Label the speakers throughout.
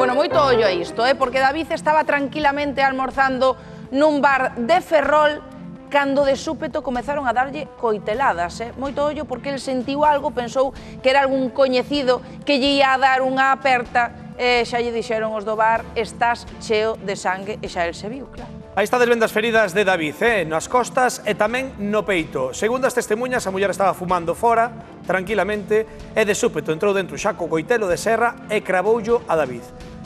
Speaker 1: Bueno, moito ollo a isto, porque David estaba tranquilamente almorzando nun bar de Ferrol cando de súpeto comezaron a darlle coiteladas. Moito ollo porque ele sentiu algo, pensou que era algún coñecido que lle ia a dar unha aperta e xa lle dixeron os do bar: estás cheo de sangue, e xa el se viu, claro.
Speaker 2: Aí está desvendo as feridas de David, nas costas e tamén no peito. Segundo as testemunhas, a muller estaba fumando fora, tranquilamente, e de súpeto entrou dentro xa co coitelo de serra e cravoullo a David.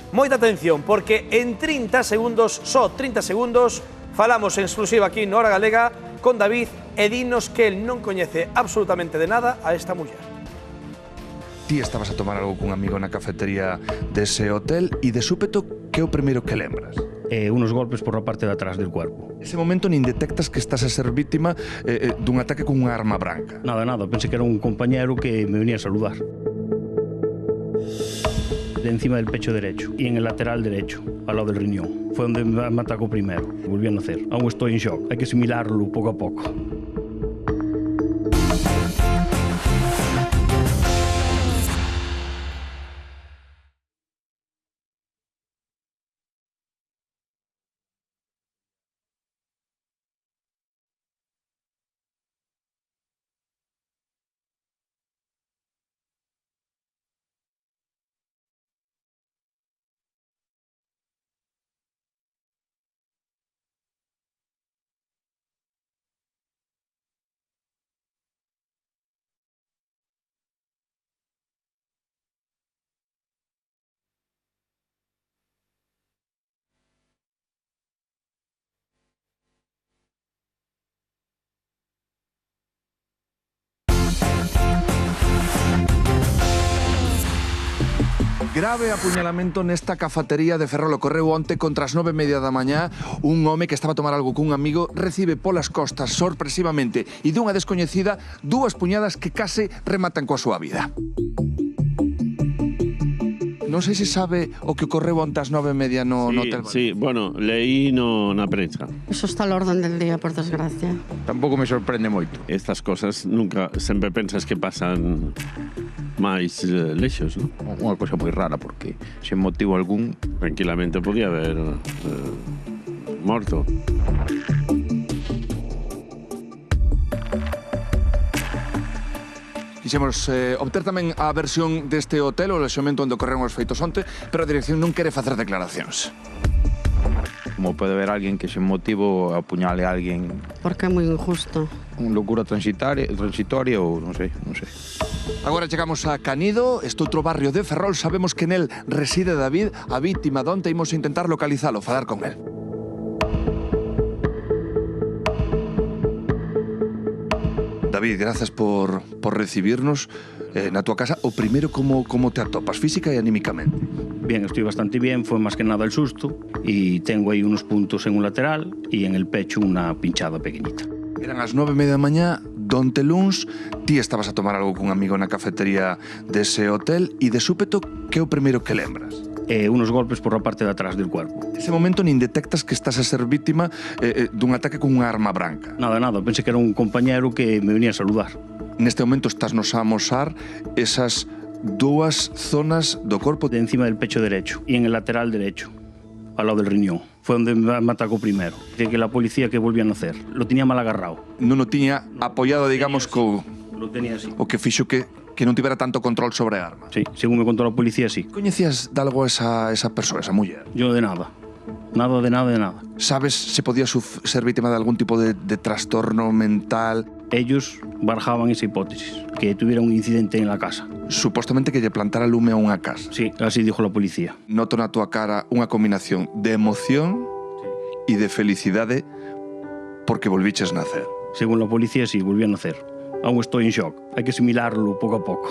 Speaker 2: Moita atención, porque en 30 segundos, só 30 segundos, falamos en exclusiva aquí na Hora Galega con David e dinos que el non coñece absolutamente de nada a esta muller.
Speaker 3: Ti estabas a tomar algo cun amigo na cafetería dese hotel e de súpeto, que é o primeiro que lembras?
Speaker 4: Unos golpes por la parte de atrás del cuerpo.
Speaker 3: Ese momento nin detectas que estás a ser víctima dun ataque con unha arma branca.
Speaker 4: Nada, pensé que era un compañero que me venía a saludar. De encima del pecho derecho y en el lateral derecho, al lado del riñón. Fue donde me atacó primero. Volví a nacer. Aún estoy en shock. Hay que asimilarlo poco a poco.
Speaker 3: Grave apuñalamento nesta cafetería de Ferrol. Ocorreu onte contra as 9:30 da mañá. Un home que estaba a tomar algo cun amigo recibe polas costas sorpresivamente e dunha descoñecida dúas puñadas que case rematan coa súa vida. Non sei se sabe o que ocorreu onte ás 9:30 no hotel.
Speaker 5: Sí, bueno, leí na prensa.
Speaker 6: Eso está al orden del día, por desgracia.
Speaker 7: Tampouco me sorprende moito.
Speaker 5: Estas cosas nunca, sempre pensas que pasan máis lexos, non?
Speaker 7: Unha cosa moi rara, porque sen motivo algún
Speaker 5: Tranquilamente podía haber morto.
Speaker 3: Quixemos obter tamén a versión deste hotel, o alexamento onde ocorreron os feitos onte, pero a dirección non quere facer declaracións.
Speaker 7: como pode haber alguén que sen motivo apuñale a alguén.
Speaker 6: Porque é moi injusto.
Speaker 7: Un locura transitoria ou non sei.
Speaker 3: Agora chegamos a Canido, este outro barrio de Ferrol. Sabemos que nel reside David, a víctima de onte. Imos intentar localizalo, falar con él. David, grazas por recibirnos na tua casa. O primeiro, como te atopas, física e anímicamente?
Speaker 4: Bien, estoy bastante bien, fue más que nada el susto y tengo ahí unos puntos en un lateral y en el pecho una pinchada pequeñita.
Speaker 3: Eran as 9:30 da mañá, donte luns, ti estabas a tomar algo cun amigo na cafetería dese hotel e de súpeto, que é o primeiro que lembras?
Speaker 4: Unos golpes por la parte de atrás del cuerpo.
Speaker 3: Ese momento nin detectas que estás a ser víctima dun ataque con unha arma branca.
Speaker 4: Nada, pensé que era un compañero que me venía a saludar.
Speaker 3: Neste momento estás nos a amosar esas dúas zonas do corpo.
Speaker 4: De encima del pecho derecho y en el lateral derecho, al lado del riñón. Fue donde me atacó primero. Dice que la policía que volvía a nacer. Lo tenía mal agarrado.
Speaker 3: Non o tiña apoiado, digamos,
Speaker 4: Lo tenía así.
Speaker 3: o que fixo que non tivera tanto control sobre a arma.
Speaker 4: Sí, según me contó la policía, sí.
Speaker 3: Coñecías de algo esa persoa, esa muller?
Speaker 4: Yo de nada. Nada.
Speaker 3: Sabes se podía ser vítima de algún tipo de trastorno mental?
Speaker 4: Ellos barajaban esa hipótesis, que tuviera un incidente en la casa.
Speaker 3: Supostamente que lle plantara lume a unha casa.
Speaker 4: Sí, así dijo la policía.
Speaker 3: Noto na tua cara unha combinación de emoción e de felicidade porque volviches nacer.
Speaker 4: Según la policía, sí, volví a nacer. Aún estoy en shock. Hay que asimilarlo poco a poco.